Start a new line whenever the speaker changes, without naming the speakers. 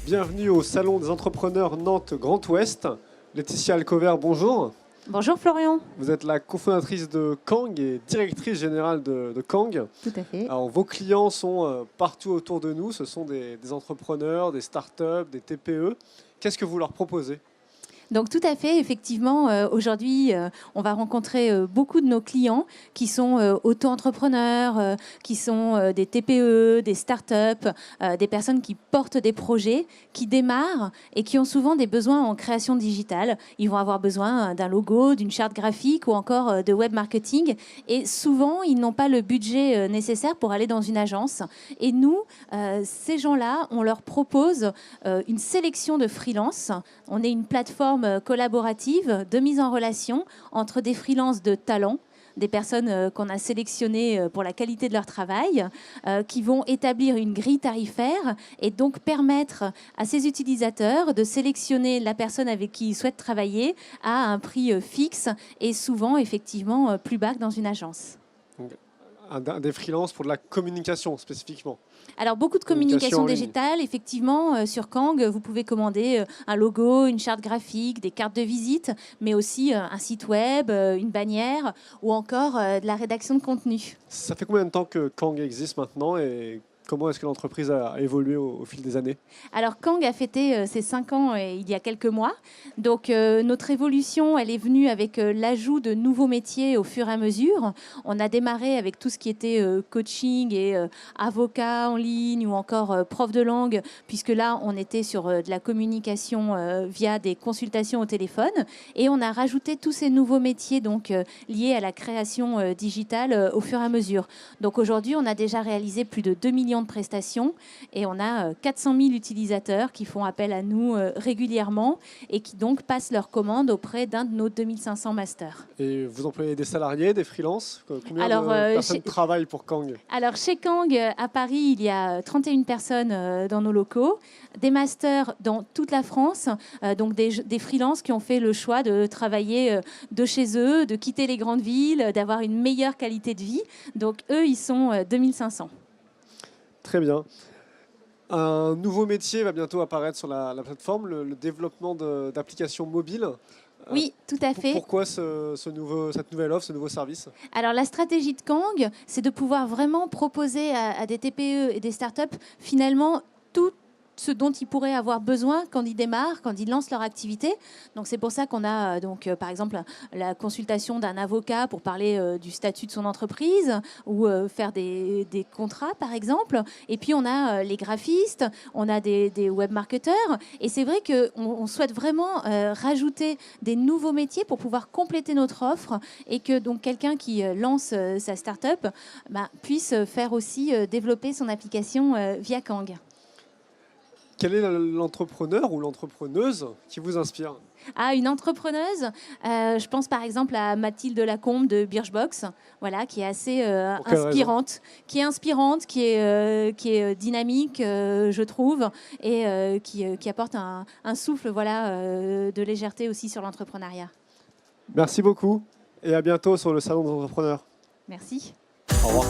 Bienvenue au Salon des entrepreneurs Nantes Grand Ouest. Laetitia Alcover, bonjour.
Bonjour Florian.
Vous êtes la cofondatrice de Kang et directrice générale de Kang.
Tout à fait.
Alors, vos clients sont partout autour de nous. Ce sont des entrepreneurs, des startups, des TPE. Qu'est-ce que vous leur proposez ?
Donc tout à fait, effectivement, aujourd'hui, on va rencontrer beaucoup de nos clients qui sont auto-entrepreneurs, qui sont des TPE, des startups, des personnes qui portent des projets, qui démarrent et qui ont souvent des besoins en création digitale. Ils vont avoir besoin d'un logo, d'une charte graphique ou encore de web marketing. Et souvent, ils n'ont pas le budget nécessaire pour aller dans une agence. Et nous, ces gens-là, on leur propose une sélection de freelance. On est une plateforme collaborative de mise en relation entre des freelances de talent, des personnes qu'on a sélectionnées pour la qualité de leur travail, qui vont établir une grille tarifaire et donc permettre à ces utilisateurs de sélectionner la personne avec qui ils souhaitent travailler à un prix fixe et souvent effectivement plus bas que dans une agence.
Des freelances pour de la communication spécifiquement.
Alors, beaucoup de communication digitale. Effectivement, sur Kang, vous pouvez commander un logo, une charte graphique, des cartes de visite, mais aussi un site web, une bannière ou encore de la rédaction de contenu.
Ça fait combien de temps que Kang existe maintenant et comment est-ce que l'entreprise a évolué au fil des années ?
Alors, Kang a fêté ses 5 ans il y a quelques mois. Donc, notre évolution, elle est venue avec l'ajout de nouveaux métiers au fur et à mesure. On a démarré avec tout ce qui était coaching et avocat en ligne ou encore prof de langue, puisque là, on était sur de la communication via des consultations au téléphone. Et on a rajouté tous ces nouveaux métiers donc, liés à la création digitale au fur et à mesure. Donc, aujourd'hui, on a déjà réalisé plus de 2 millions de prestations et on a 400 000 utilisateurs qui font appel à nous régulièrement et qui donc passent leurs commandes auprès d'un de nos 2500 masters.
Et vous employez des salariés, des freelances ? Combien de personnes travaillent pour Kang ?
Alors chez Kang, à Paris, il y a 31 personnes dans nos locaux, des masters dans toute la France, donc des freelances qui ont fait le choix de travailler de chez eux, de quitter les grandes villes, d'avoir une meilleure qualité de vie. Donc eux, ils sont 2500.
Très bien. Un nouveau métier va bientôt apparaître sur la plateforme, le développement d'applications mobiles.
Oui, tout à fait.
Pourquoi cette nouvelle offre, ce nouveau service ?
Alors, la stratégie de Kang, c'est de pouvoir vraiment proposer à des TPE et des startups, finalement, tout ce dont ils pourraient avoir besoin quand ils démarrent, quand ils lancent leur activité. Donc, c'est pour ça qu'on a, par exemple, la consultation d'un avocat pour parler du statut de son entreprise ou faire des contrats, par exemple. Et puis, on a les graphistes, on a des webmarketeurs. Et c'est vrai qu'on souhaite vraiment rajouter des nouveaux métiers pour pouvoir compléter notre offre et que donc quelqu'un qui lance sa start-up puisse faire aussi développer son application via Kang.
Quel est l'entrepreneur ou l'entrepreneuse qui vous inspire ?
Une entrepreneuse, je pense par exemple à Mathilde Lacombe de Birchbox, voilà, qui est assez inspirante, qui est dynamique, je trouve, et qui apporte un souffle de légèreté aussi sur l'entrepreneuriat.
Merci beaucoup et à bientôt sur le Salon des entrepreneurs.
Merci.
Au revoir.